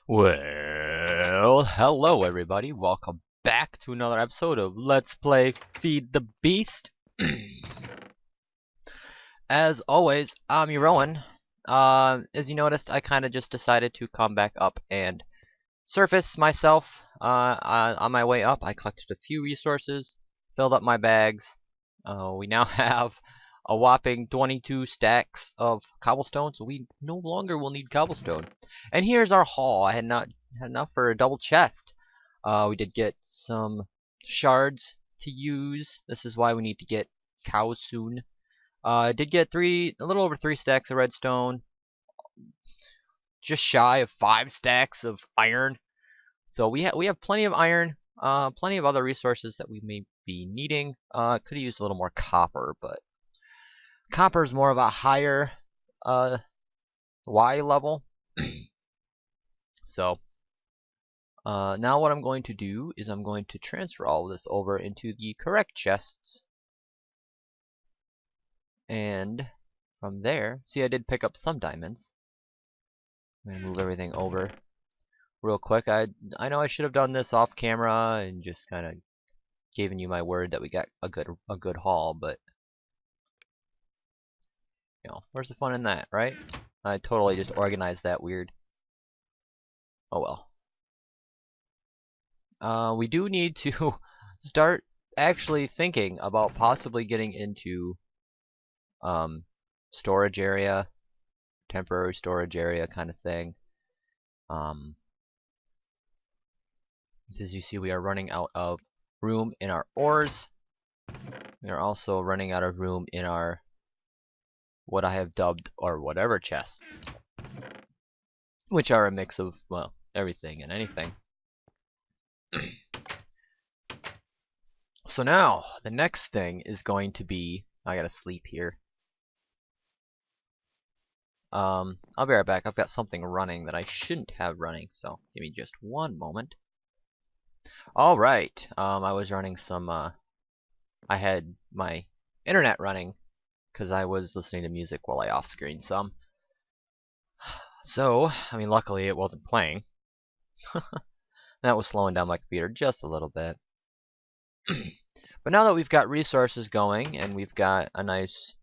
Well, hello everybody. Welcome back to another episode of Let's Play Feed the Beast. As always, I'm your Rowan. As you noticed, I kind of just decided to come back up and surface myself. On my way up, I collected a few resources, filled up my bags. We now have a whopping 22 stacks of cobblestone, so we no longer will need cobblestone. And here's our haul. I had not had enough for a double chest. We did get some shards to use. This is why we need to get cows soon. I did get a little over 3 stacks of redstone, just shy of 5 stacks of iron. So we have plenty of iron, plenty of other resources that we may be needing. Could have used a little more copper, but copper is more of a higher Y level. So now what I'm going to do is I'm going to transfer all of this over into the correct chests. And from there, see, I did pick up some diamonds. I'm going to move everything over real quick. I know I should have done this off camera and just kind of given you my word that we got a good haul, but you know, where's the fun in that, right? I totally just organized that weird. Oh well. We do need to start actually thinking about possibly getting into storage area, temporary storage area kind of thing. As you see, we are running out of room in our ores. We are also running out of room in our what I have dubbed or whatever chests, which are a mix of, well, everything and anything. So now the next thing is going to be, I gotta sleep here. I'll be right back. I've got something running that I shouldn't have running, so give me just one moment. Alright, I was running some, I had my internet running because I was listening to music while I off-screened some. So, I mean, luckily it wasn't playing. That was slowing down my computer just a little bit. But now that we've got resources going and we've got a nice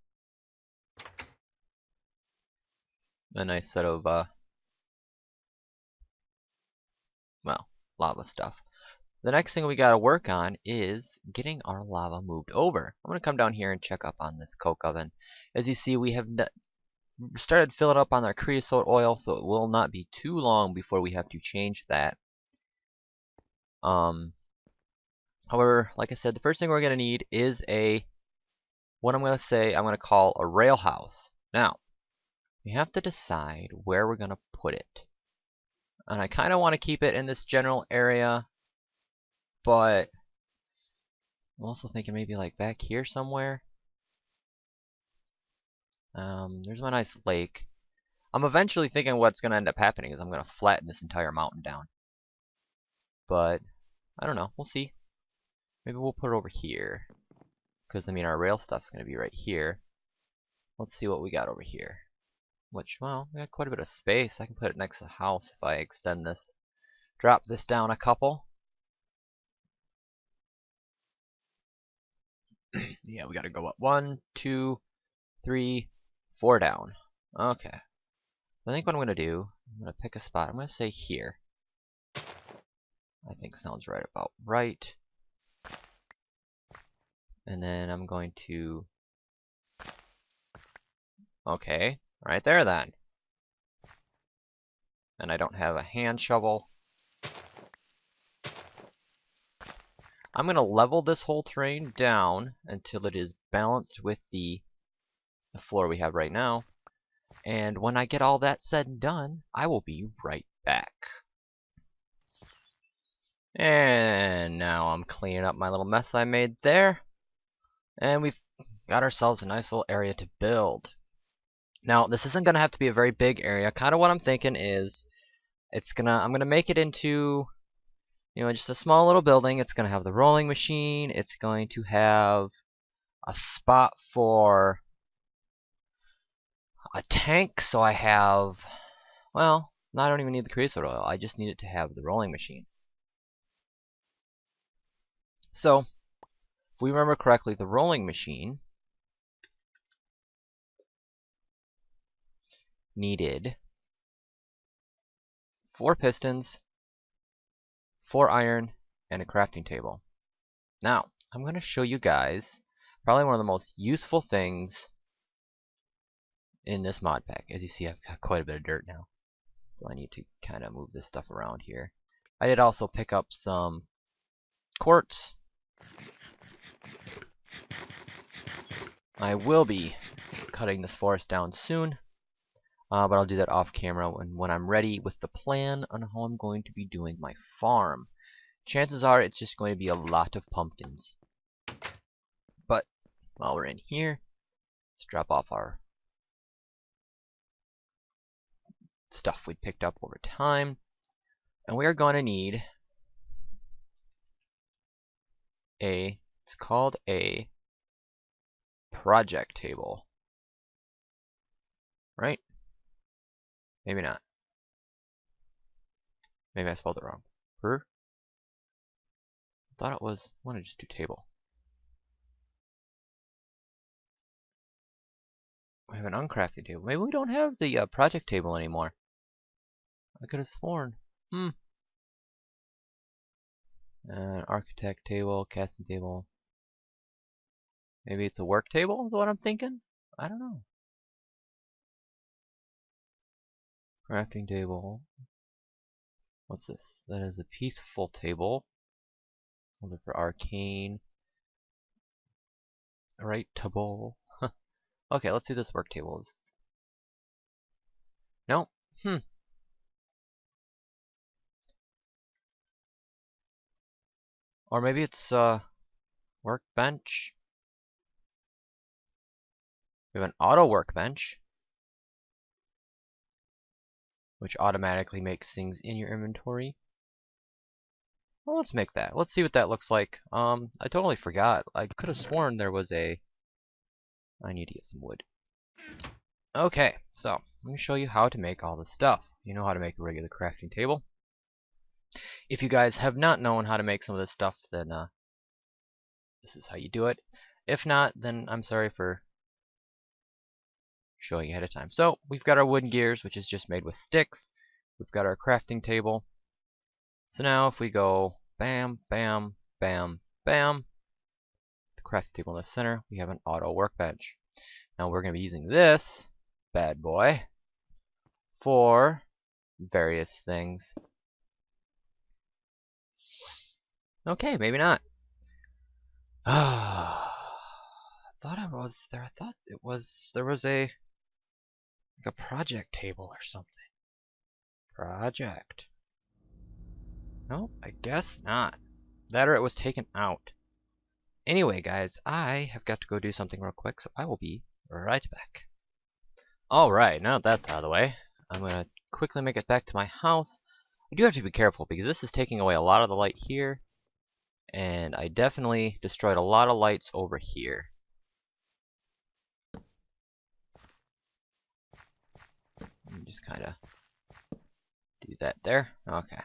set of well, lava stuff. The next thing we gotta work on is getting our lava moved over. I'm gonna come down here and check up on this coke oven. As you see, we have started filling up on our creosote oil, so it will not be too long before we have to change that. However, like I said, the first thing we're gonna need is what I'm gonna call a rail house. Now, we have to decide where we're gonna put it. And I kinda wanna keep it in this general area, but I'm also thinking maybe like back here somewhere. There's my nice lake. I'm eventually thinking what's gonna end up happening is I'm gonna flatten this entire mountain down. But I don't know, we'll see. Maybe we'll put it over here, because I mean our rail stuff's gonna be right here. Let's see what we got over here. Which, well, we got quite a bit of space. I can put it next to the house if I extend this. Drop this down a couple. Yeah, we gotta go up 1, 2, 3, 4 down. Okay. I think what I'm gonna do, I'm gonna pick a spot. I'm gonna say here. I think sounds right about right. And then I'm going to, okay, right there then. And I don't have a hand shovel. I'm gonna level this whole terrain down until it is balanced with the floor we have right now. And when I get all that said and done, I will be right back. And now I'm cleaning up my little mess I made there. And we've got ourselves a nice little area to build. Now, this isn't gonna have to be a very big area. Kind of what I'm thinking is I'm gonna make it into, you know, just a small little building. It's gonna have the rolling machine. It's going to have a spot for a tank, so I have, well, I don't even need the creosote oil. I just need it to have the rolling machine. So, if we remember correctly, the rolling machine needed 4 pistons, 4 iron, and a crafting table. Now, I'm going to show you guys probably one of the most useful things in this mod pack. As you see, I've got quite a bit of dirt now, so I need to kind of move this stuff around here. I did also pick up some quartz. I will be cutting this forest down soon, but I'll do that off camera when I'm ready with the plan on how I'm going to be doing my farm. Chances are it's just going to be a lot of pumpkins. But while we're in here, let's drop off our stuff we picked up over time. And we are going to need it's called a project table. Right? Maybe not. Maybe I spelled it wrong. I thought it was, I want to just do table. We have an uncrafted table. Maybe we don't have the project table anymore. I could have sworn. Architect table, casting table. Maybe it's a work table is what I'm thinking? I don't know. Crafting table. What's this? That is a peaceful table. Those are for arcane. Right, table. Okay, let's see this work table is. No. Or maybe it's workbench. We have an auto workbench, which automatically makes things in your inventory. Well, let's make that. Let's see what that looks like. I totally forgot. I could have sworn there was a... I need to get some wood. Okay, so let me show you how to make all this stuff. You know how to make a regular crafting table. If you guys have not known how to make some of this stuff, then this is how you do it. If not, then I'm sorry for showing you ahead of time. So we've got our wooden gears, which is just made with sticks. We've got our crafting table. So now if we go bam, bam, bam, bam, the crafting table in the center, we have an auto workbench. Now we're going to be using this bad boy for various things. Okay, maybe not. I thought it was there. I thought it was there was a like a project table or something. Project. No, I guess not. That or it was taken out. Anyway, guys, I have got to go do something real quick, so I will be right back. Alright, now that that's out of the way, I'm going to quickly make it back to my house. I do have to be careful because this is taking away a lot of the light here, and I definitely destroyed a lot of lights over here. Let me just kind of do that there. Okay.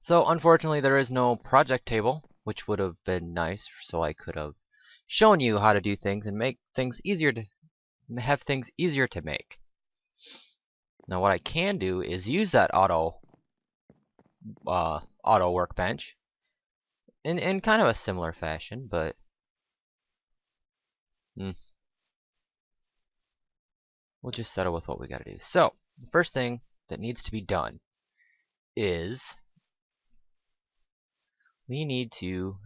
So unfortunately there is no project table, which would have been nice, so I could have shown you how to do things and make things easier to have things easier to make. Now what I can do is use that auto workbench in kind of a similar fashion, but we'll just settle with what we gotta do. So the first thing that needs to be done is we need to,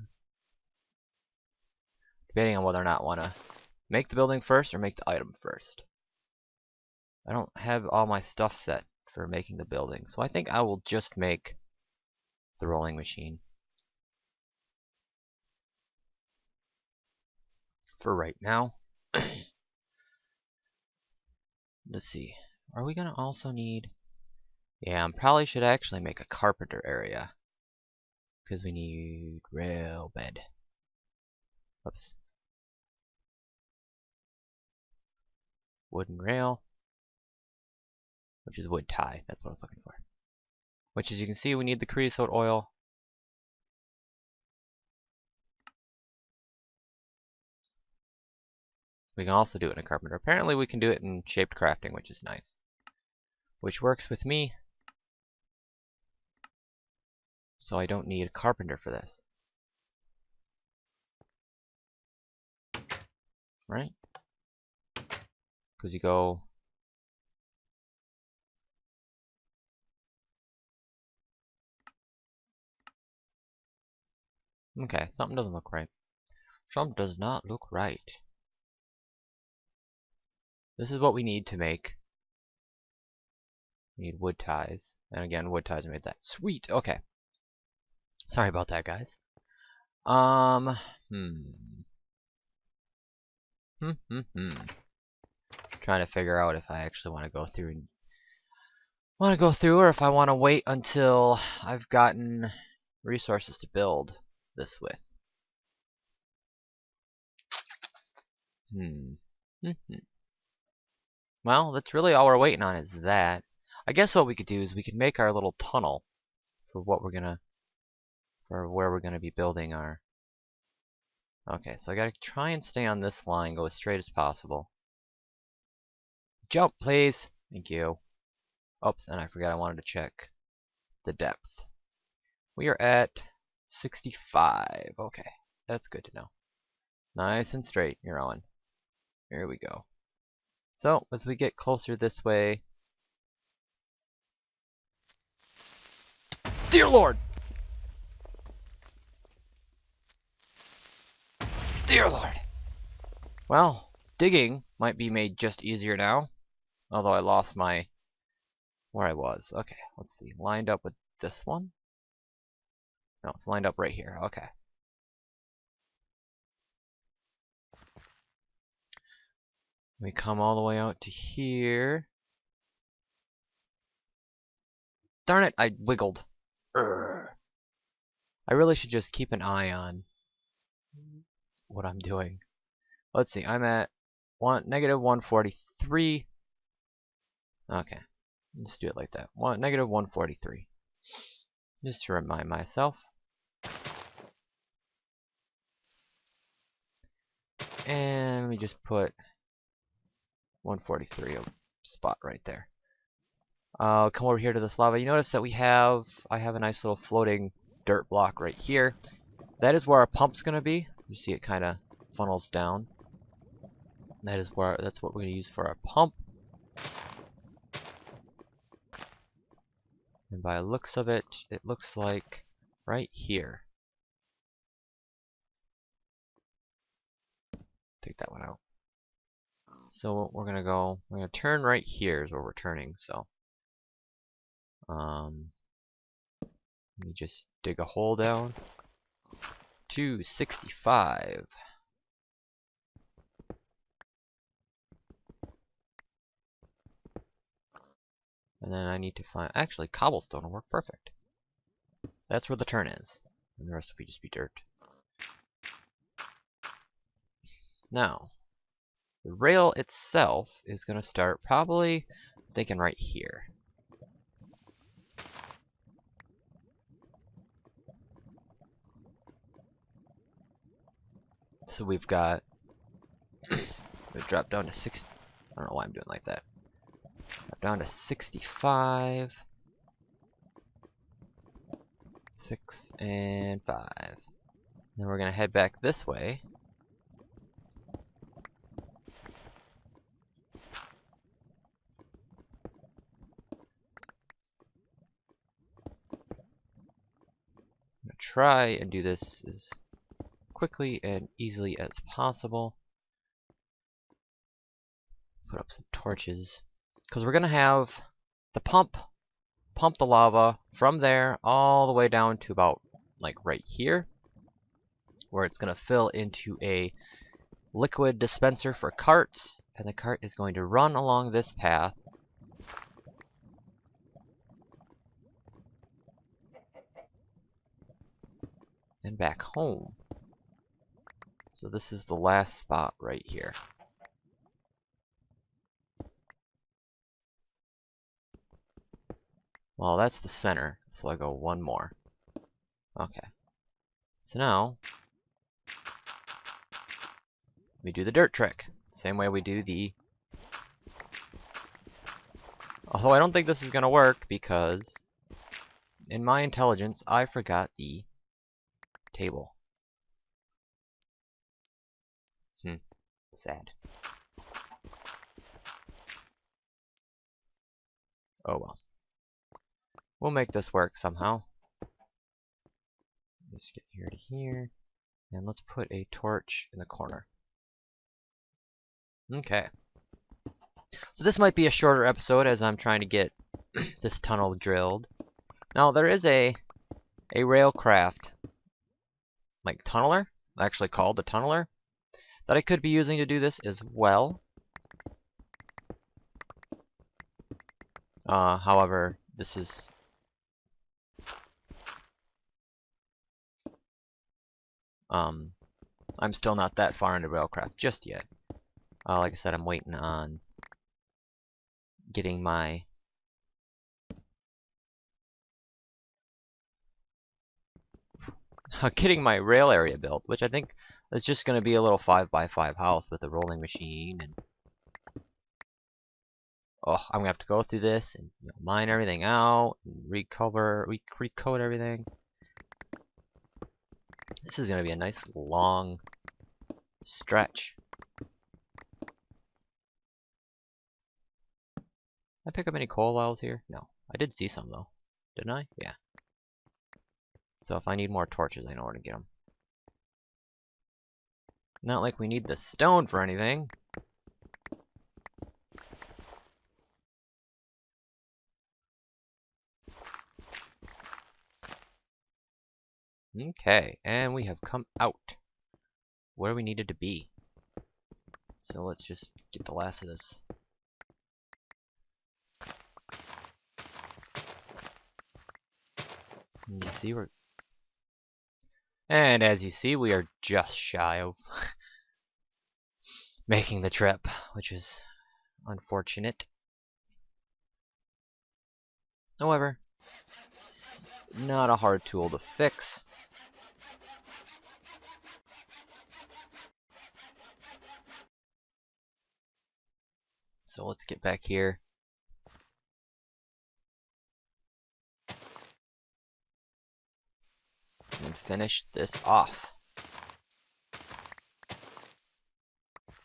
debating on whether or not I want to make the building first or make the item first. I don't have all my stuff set for making the building, so I think I will just make the rolling machine for right now. Let's see. Are we gonna also need... Yeah, I probably should actually make a carpenter area, because we need real bed. Oops. wooden rail, which is wood tie. That's what I was looking for. Which, as you can see, we need the creosote oil. We can also do it in a carpenter. Apparently we can do it in shaped crafting, which is nice. Which works with me. So I don't need a carpenter for this. Right? Because you go... Okay, something doesn't look right. Something does not look right. This is what we need to make. We need wood ties. And again, wood ties made that. Sweet! Okay. Sorry about that, guys. Trying to figure out if I actually want to go through or if I want to wait until I've gotten resources to build this with. Well, that's really all we're waiting on is that. I guess what we could do is we could make our little tunnel for where we're gonna be building our. Okay, so I gotta try and stay on this line, go as straight as possible. Jump, please. Thank you. Oops, and I forgot I wanted to check the depth. We are at 65. Okay, that's good to know. Nice and straight, you're on. Here we go. So, as we get closer this way... Dear Lord! Dear Lord! Well, digging might be made just easier now. Although I lost my... where I was. Okay, let's see. Lined up with this one? No, it's lined up right here. Okay. We come all the way out to here. Darn it, I wiggled. Urgh. I really should just keep an eye on what I'm doing. Let's see, I'm at negative 143. Okay, let's do it like that. Negative 143. Just to remind myself. And we just put 143 spot right there. Come over here to this lava. You notice that I have a nice little floating dirt block right here. That is where our pump's gonna be. You see it kind of funnels down. That's what we're gonna use for our pump. And by the looks of it, it looks like right here. Take that one out. So we're gonna turn right here is where we're turning, so. Let me just dig a hole down. 265. And then I need to find, actually cobblestone will work perfect. That's where the turn is. And the rest will just be dirt. Now, the rail itself is going to start probably thinking right here. So we've got, we drop down to 6. I don't know why I'm doing like that. Drop down to 65. 6 and 5. Then we're going to head back this way. I'm going to try and do this as quickly and easily as possible. Put up some torches. Because we're going to have the pump the lava from there all the way down to about like right here, where it's going to fill into a liquid dispenser for carts, and the cart is going to run along this path and back home. So this is the last spot right here. Well, that's the center, so I go one more. Okay. So now we do the dirt trick. Same way we do the... Although I don't think this is gonna work because in my intelligence I forgot the table. Sad. Oh well. We'll make this work somehow. Just get here to here. And let's put a torch in the corner. Okay. So this might be a shorter episode as I'm trying to get this tunnel drilled. Now there is a railcraft, like tunneler, actually called the Tunnler, that I could be using to do this as well. However, this is... I'm still not that far into railcraft just yet. Like I said, I'm waiting on getting my rail area built, which I think is just going to be a little 5x5 house with a rolling machine. And oh, I'm gonna have to go through this and mine everything out, and recode everything. This is gonna be a nice long stretch. Did I pick up any coal while I was here? No. I did see some though. Didn't I? Yeah. So if I need more torches, I know where to get them. Not like we need the stone for anything. Okay, and we have come out where we needed to be. So let's just get the last of this. And you see and as you see, we are just shy of making the trip, which is unfortunate. However, it's not a hard tool to fix. So let's get back here. And finish this off.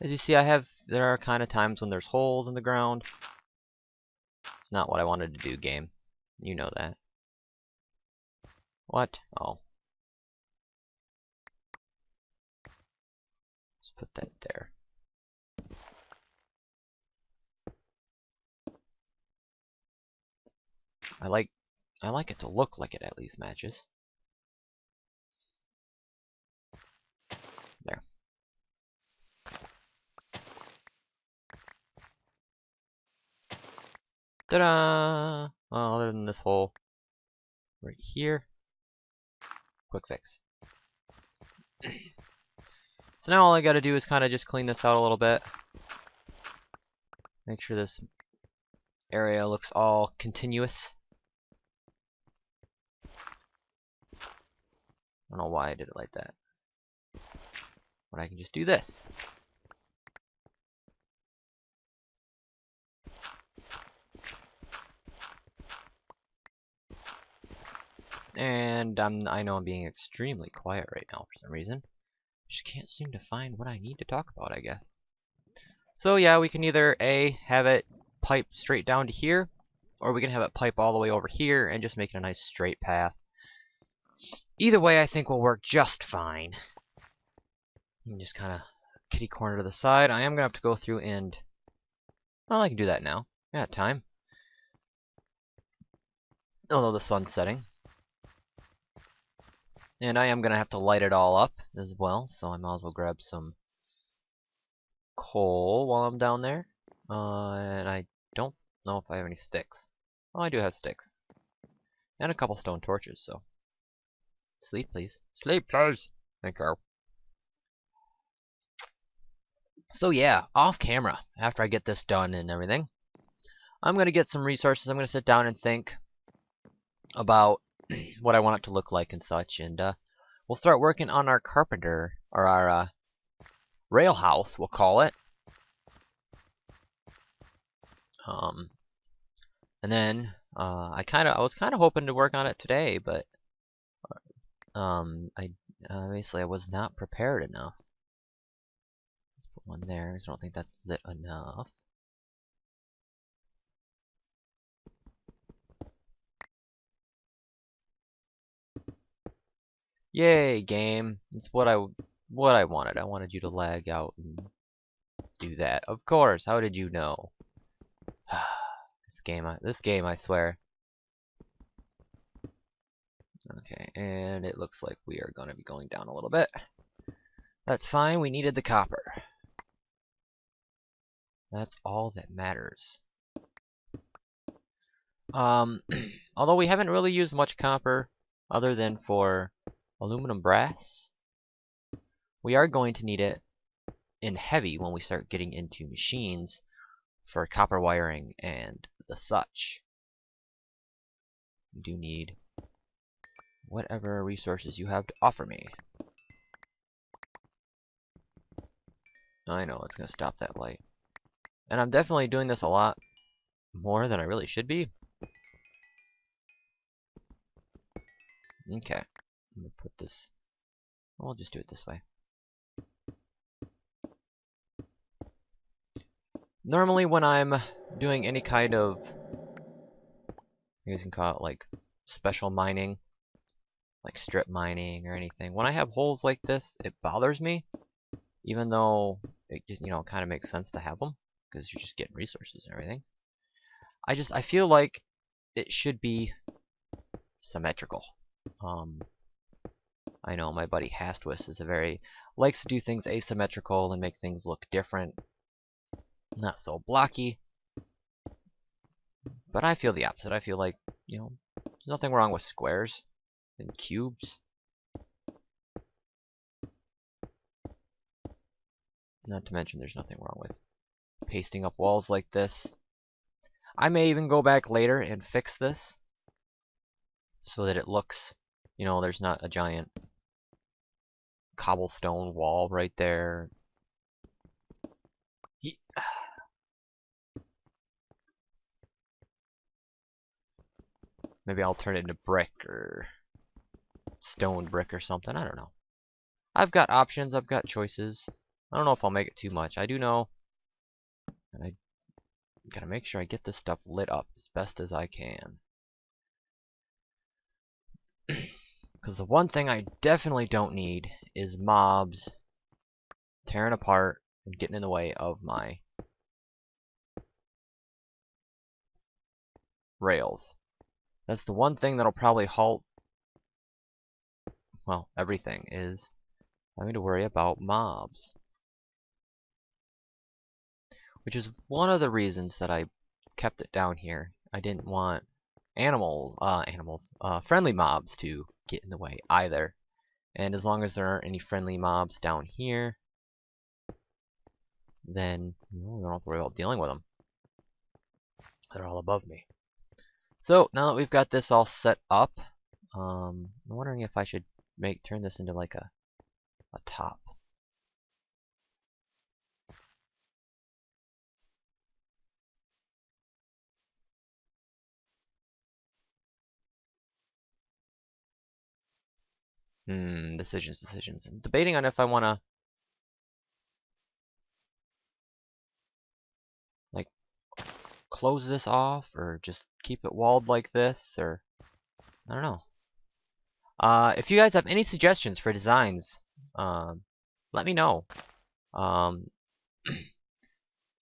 As you see, there are kind of times when there's holes in the ground. It's not what I wanted to do, game. You know that. What? Oh. Let's put that there. I like it to look like it at least matches. There. Ta-da! Well, other than this hole right here. Quick fix. So now all I gotta do is kind of just clean this out a little bit. Make sure this area looks all continuous. I don't know why I did it like that. But I can just do this. And I know I'm being extremely quiet right now for some reason. Just can't seem to find what I need to talk about, I guess. So yeah, we can either have it pipe straight down to here, or we can have it pipe all the way over here and just make it a nice straight path. Either way, I think will work just fine. You can just kind of kitty corner to the side. I am gonna have to go through and, well, I can do that now. I got time. Although the sun's setting. And I am gonna have to light it all up as well, so I might as well grab some coal while I'm down there. And I don't know if I have any sticks. Oh, I do have sticks. And a couple stone torches, so. Sleep, please. Sleep, please! Thank you. So yeah, off camera, after I get this done and everything, I'm gonna get some resources. I'm gonna sit down and think about what I want it to look like and such, and we'll start working on our carpenter, or our rail house, we'll call it. And then I was kind of hoping to work on it today, but I obviously I was not prepared enough. Let's put one there, because I don't think that's lit enough. Yay, game! That's what I wanted. I wanted you to lag out and do that. Of course. How did you know? This game, I swear. Okay, and it looks like we are going to be going down a little bit. That's fine. We needed the copper. That's all that matters. Although we haven't really used much copper other than for aluminum brass, we are going to need it in heavy when we start getting into machines for copper wiring and the such. We do need whatever resources you have to offer me. I know it's going to stop that light. And I'm definitely doing this a lot more than I really should be. Okay. I'm going to put this... We'll just do it this way. Normally when I'm doing any kind of... You guys can call it like special mining. Like strip mining or anything. When I have holes like this, it bothers me. Even though it just, kind of makes sense to have them. Because you're just getting resources and everything. I feel like it should be symmetrical. I know my buddy Hastwis is likes to do things asymmetrical and make things look different. Not so blocky. But I feel the opposite. I feel like, there's nothing wrong with squares and cubes. Not to mention there's nothing wrong with pasting up walls like this. I may even go back later and fix this so that it looks, there's not a giant cobblestone wall right there. Maybe I'll turn it into brick or stone brick or something. I don't know. I've got options. I've got choices. I don't know if I'll make it too much. I do know that I gotta make sure I get this stuff lit up as best as I can. Because the one thing I definitely don't need is mobs tearing apart and getting in the way of my rails. That's the one thing that'll probably halt, well, everything, is having to worry about mobs. Which is one of the reasons that I kept it down here. I didn't want friendly mobs to get in the way either. And as long as there aren't any friendly mobs down here, then we don't have to worry about dealing with them. They're all above me. So now that we've got this all set up, I'm wondering if I should turn this into like a top. Decisions. I'm debating on if I want to like close this off or just keep it walled like this, or I don't know. If you guys have any suggestions for designs, let me know.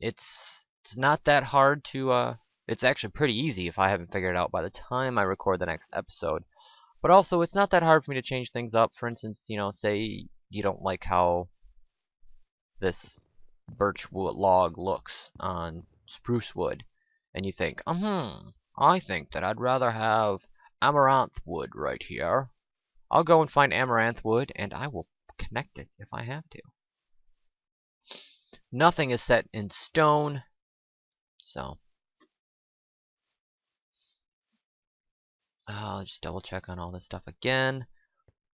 It's not that hard to it's actually pretty easy if I haven't figured it out by the time I record the next episode. But also, it's not that hard for me to change things up. For instance, say you don't like how this birch wood log looks on spruce wood, and you think, I think that I'd rather have amaranth wood right here. I'll go and find amaranth wood, and I will connect it if I have to. Nothing is set in stone, so I'll just double check on all this stuff again.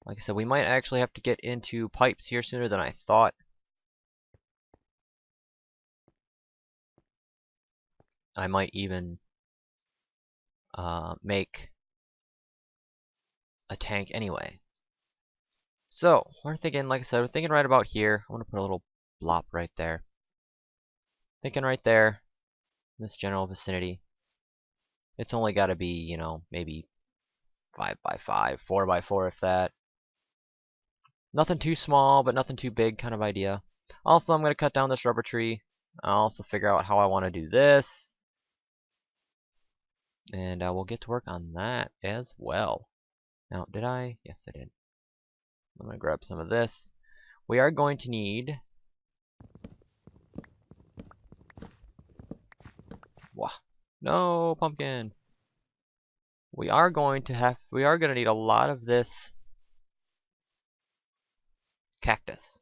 Like I said, we might actually have to get into pipes here sooner than I thought. I might even make a tank anyway. So, we're thinking, like I said, we're thinking right about here. I want to put a little blop right there. Thinking right there, in this general vicinity. It's only got to be, you know, maybe 5x5, 4x4 if that. Nothing too small, but nothing too big kind of idea. Also, I'm going to cut down this rubber tree. I'll also figure out how I want to do this. And we'll get to work on that as well. Now, did I? Yes, I did. I'm going to grab some of this. We are going to need... Wah. No, pumpkin! We are going to need a lot of this cactus.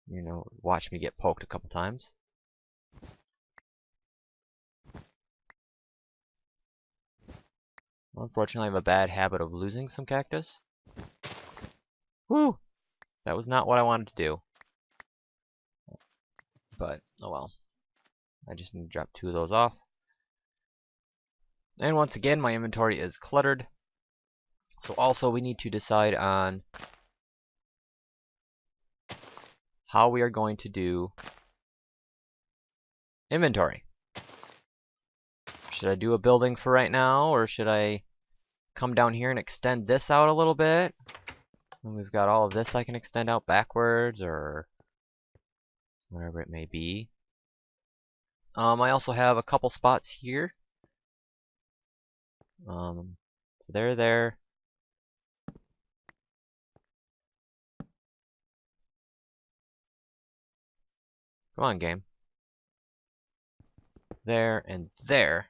You know, watch me get poked a couple times. Unfortunately, I have a bad habit of losing some cactus. Woo! That was not what I wanted to do. But, oh well. I just need to drop 2 of those off. And once again, my inventory is cluttered. So also, we need to decide on how we are going to do inventory. Should I do a building for right now, or should I come down here and extend this out a little bit? And we've got all of this I can extend out backwards, or whatever it may be. I also have a couple spots here. There. Come on, game. There and there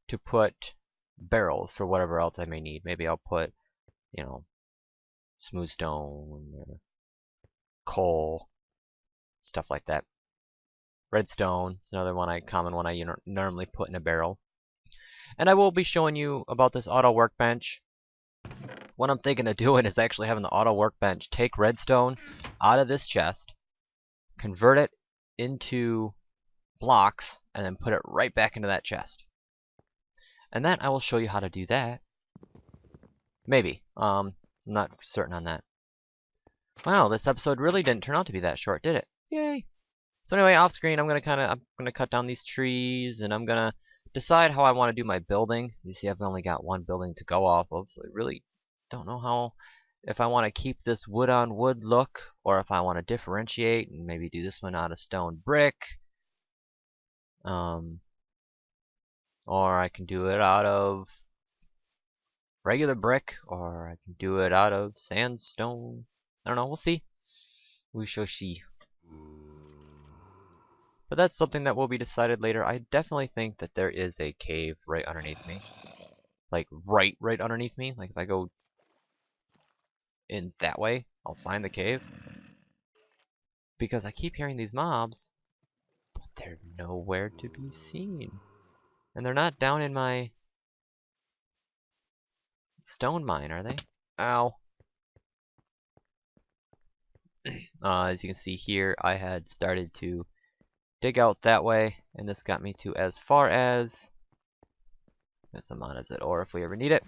to put barrels for whatever else I may need. Maybe I'll put, you know, smooth stone or coal, stuff like that. Redstone is another common one I normally put in a barrel. And I will be showing you about this auto workbench. What I'm thinking of doing is actually having the auto workbench take redstone out of this chest, convert it into blocks, and then put it right back into that chest. And then I will show you how to do that. Maybe. I'm not certain on that. Wow, this episode really didn't turn out to be that short, did it? Yay! So anyway, off screen, I'm gonna cut down these trees, and I'm gonna decide how I want to do my building. You see, I've only got one building to go off of, so I really don't know if I want to keep this wood on wood look, or if I want to differentiate and maybe do this one out of stone brick. Or I can do it out of regular brick, or I can do it out of sandstone. I don't know, we'll see. We shall see. But that's something that will be decided later. I definitely think that there is a cave right underneath me. Like, right underneath me. Like, if I go in that way, I'll find the cave. Because I keep hearing these mobs, but they're nowhere to be seen. And they're not down in my stone mine, are they? Ow. As you can see here, I had started to dig out that way, and this got me to as far as this amount as it, or if we ever need it.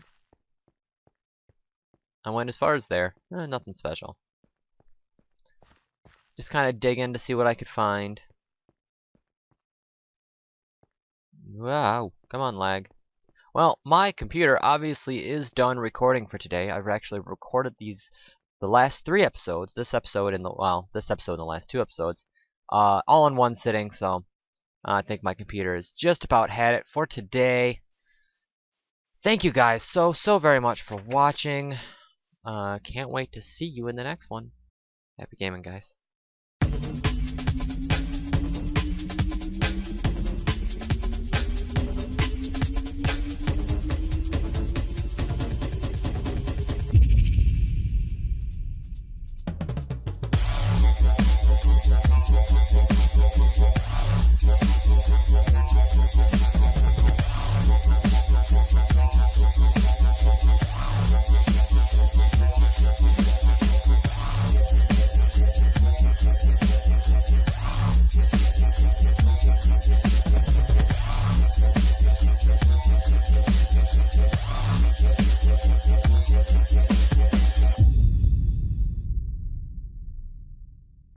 I went as far as there. Nothing special. Just kind of digging to see what I could find. Wow, come on, lag. Well, my computer obviously is done recording for today. I've actually recorded the last 3 episodes, this episode and the last 2 episodes, all in one sitting. So I think my computer has just about had it for today. Thank you guys so very much for watching. Can't wait to see you in the next one. Happy gaming, guys.